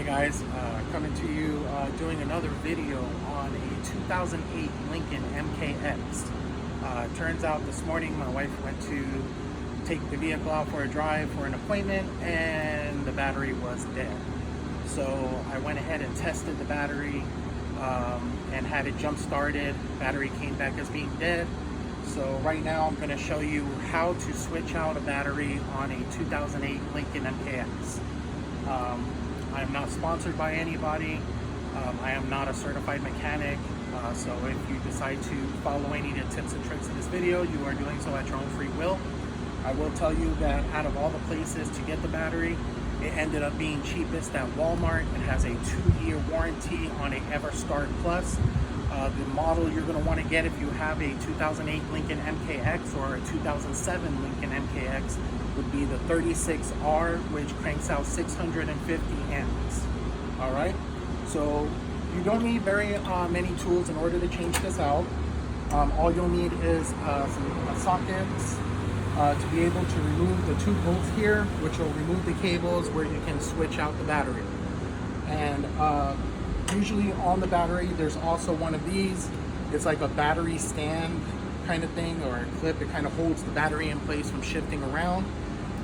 Guys, coming to you doing another video on a 2008 Lincoln MKX. Turns out this morning my wife went to take the vehicle out for a drive for an appointment and the battery was dead. So I went ahead and tested the battery and had it jump started. Battery came back as being dead. So right now I'm going to show you how to switch out a battery on a 2008 Lincoln MKX. I am not sponsored by anybody. I am not a certified mechanic. So if you decide to follow any of the tips and tricks in this video, you are doing so at your own free will. I will tell you that out of all the places to get the battery, it ended up being cheapest at Walmart. It has a 2-year warranty on a EverStart Plus. The model you're going to want to get if you have a 2008 Lincoln MKX or a 2007 Lincoln MKX would be the 36R, which cranks out 650 amps. All right, so you don't need very many tools in order to change this out. All you'll need is some sockets to be able to remove the 2 bolts here, which will remove the cables where you can switch out the battery. And usually on the battery there's also one of these. It's like a battery stand kind of thing, or a clip. It kind of holds the battery in place from shifting around.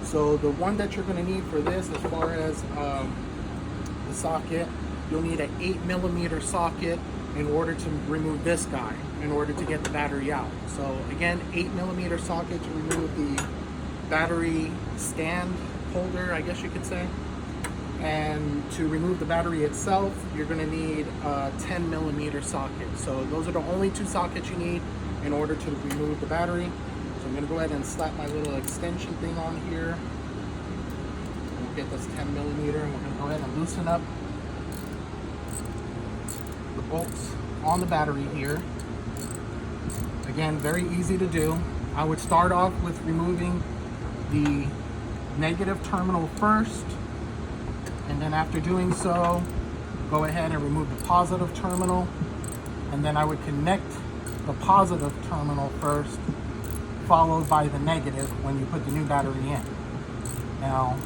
So the one that you're going to need for this, as far as the socket, you'll need an 8mm socket in order to remove this guy, in order to get the battery out. So again, 8mm socket to remove the battery stand holder, I guess you could say. And to remove the battery itself, you're going to need a 10mm socket. So those are the only 2 sockets you need in order to remove the battery. So I'm going to go ahead and slap my little extension thing on here. We'll get this 10mm, and we're going to go ahead and loosen up the bolts on the battery here. Again, very easy to do. I would start off with removing the negative terminal first, and then after doing so, go ahead and remove the positive terminal, and then I would connect the positive terminal first, followed by the negative when you put the new battery in. Now,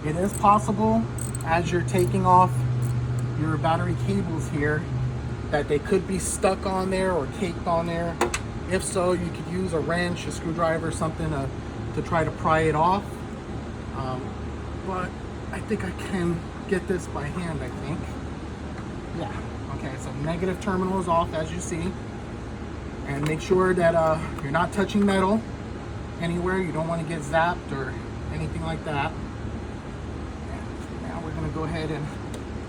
it is possible as you're taking off your battery cables here that they could be stuck on there or caked on there. If so, you could use a wrench, a screwdriver, something to try to pry it off. But I think I can get this by hand, I think. Yeah, okay, so negative terminal is off, as you see. And make sure that you're not touching metal anywhere. You don't want to get zapped or anything like that. And now we're going to go ahead and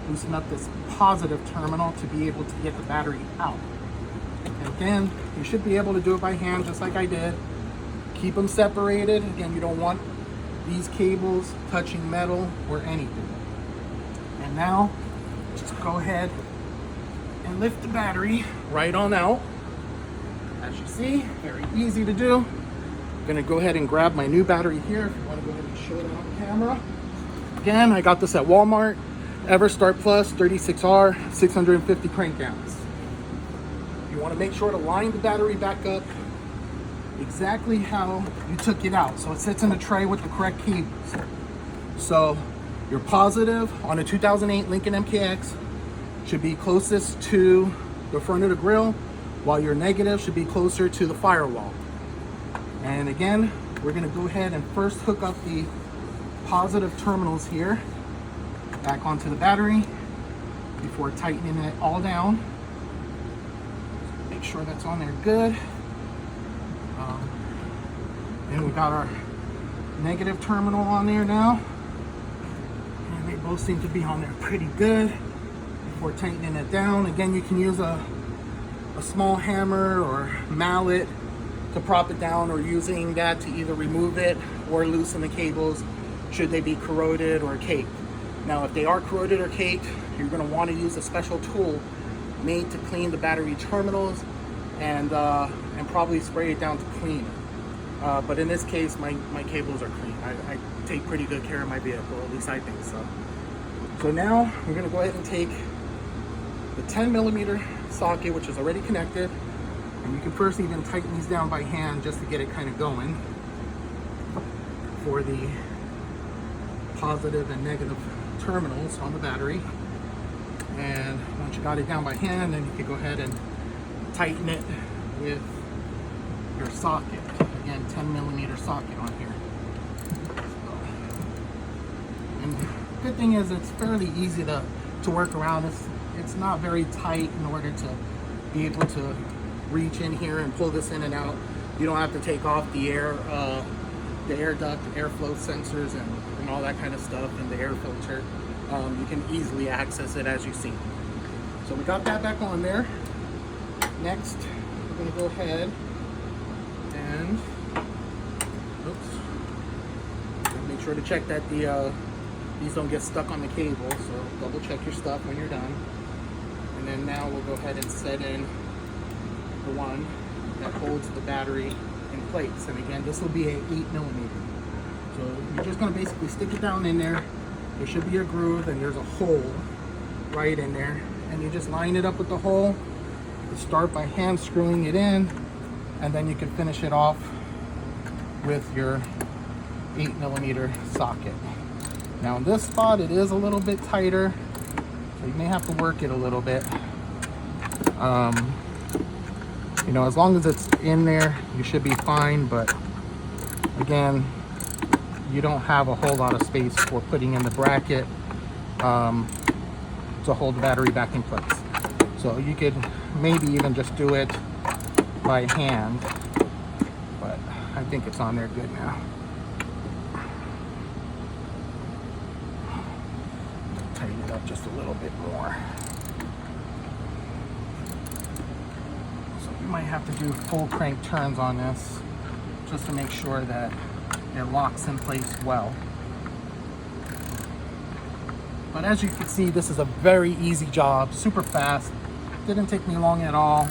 loosen up this positive terminal to be able to get the battery out. And again, you should be able to do it by hand, just like I did. Keep them separated. Again, you don't want these cables touching metal or anything. And now, just go ahead and lift the battery right on out. As you see, very easy to do. I'm gonna go ahead and grab my new battery here. If you want to go ahead and show it on camera. Again, I got this at Walmart. EverStart Plus 36R, 650 crank amps. You want to make sure to line the battery back up exactly how you took it out, so it sits in a tray with the correct cables. So your positive on a 2008 Lincoln MKX should be closest to the front of the grill, while your negative should be closer to the firewall. And again, we're going to go ahead and first hook up the positive terminals here back onto the battery before tightening it all down. Make sure that's on there good. And we got our negative terminal on there now, and they both seem to be on there pretty good. Before tightening it down, again, you can use a small hammer or mallet to prop it down, or using that to either remove it or loosen the cables should they be corroded or caked. Now, if they are corroded or caked, you're going to want to use a special tool made to clean the battery terminals and probably spray it down to clean. But in this case, my cables are clean. I take pretty good care of my vehicle, at least I think so. So now we're going to go ahead and take the 10mm socket, which is already connected, and you can first even tighten these down by hand just to get it kind of going for the positive and negative terminals on the battery. And once you got it down by hand, then you can go ahead and tighten it with your socket. Again, 10mm socket on here. And good thing is it's fairly easy to work around. It's not very tight in order to be able to reach in here and pull this in and out. You don't have to take off the air duct, airflow sensors, and all that kind of stuff, and the air filter. You can easily access it as you see. So we got that back on there. Next, we're going to go ahead and make sure to check that these don't get stuck on the cable. So double check your stuff when you're done. And then now we'll go ahead and set in the one that holds the battery in place. And again, this will be a 8mm. So you're just going to basically stick it down in there. There should be a groove, and there's a hole right in there. And you just line it up with the hole. You start by hand screwing it in, and then you can finish it off with your 8mm socket. Now in this spot, it is a little bit tighter, so you may have to work it a little bit. You know, as long as it's in there, you should be fine. But again, you don't have a whole lot of space for putting in the bracket to hold the battery back in place. So you could maybe even just do it by hand, but I think it's on there good now. Tighten it up just a little bit more. So you might have to do full crank turns on this just to make sure that it locks in place well. But as you can see, this is a very easy job, super fast. Didn't take me long at all.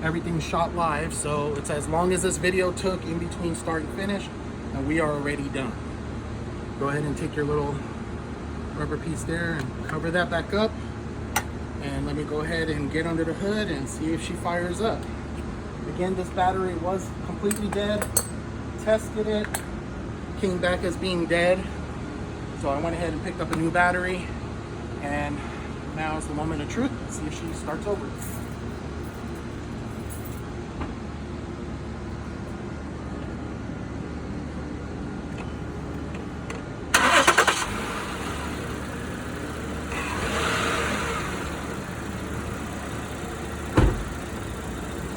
Everything's shot live, so it's as long as this video took in between start and finish, and we are already done. Go ahead and take your little rubber piece there and cover that back up. And let me go ahead and get under the hood and see if she fires up. Again, this battery was completely dead. Tested it, came back as being dead. So I went ahead and picked up a new battery, and now is the moment of truth. Let's see if she starts over.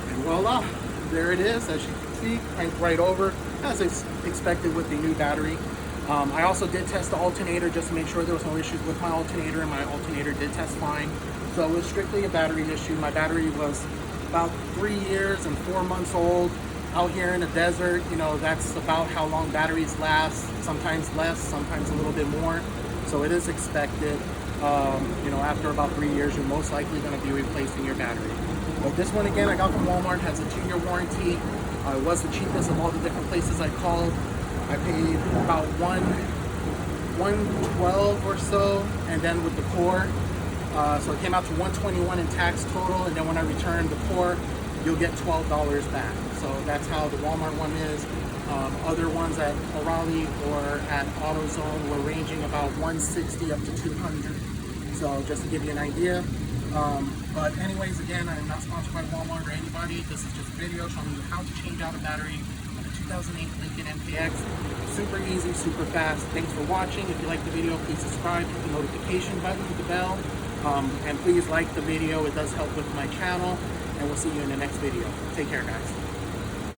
And voila, there it is. As you can see, cranked right over, as expected with the new battery. I also did test the alternator just to make sure there was no issues with my alternator, and my alternator did test fine. So it was strictly a battery issue. My battery was about 3 years and 4 months old. Out here in the desert, you know, that's about how long batteries last, sometimes less, sometimes a little bit more. So it is expected, you know, after about 3 years, you're most likely going to be replacing your battery. But this one, again, I got from Walmart, has a 2-year warranty. It was the cheapest of all the different places I called. I paid about $112 or so, and then with the core, so it came out to $121 in tax total. And then when I returned the core, you'll get $12 back. So that's how the Walmart one is. Other ones at O'Reilly or at AutoZone were ranging about $160 up to $200. So just to give you an idea. But anyways, again, I'm not sponsored by Walmart or anybody. This is just a video showing you how to change out a battery on a 2008 Lincoln MKX. Super easy, super fast. Thanks for watching. If you like the video, please subscribe, hit the notification button, hit the bell, and please like the video. It does help with my channel, and we'll see you in the next video. Take care, guys.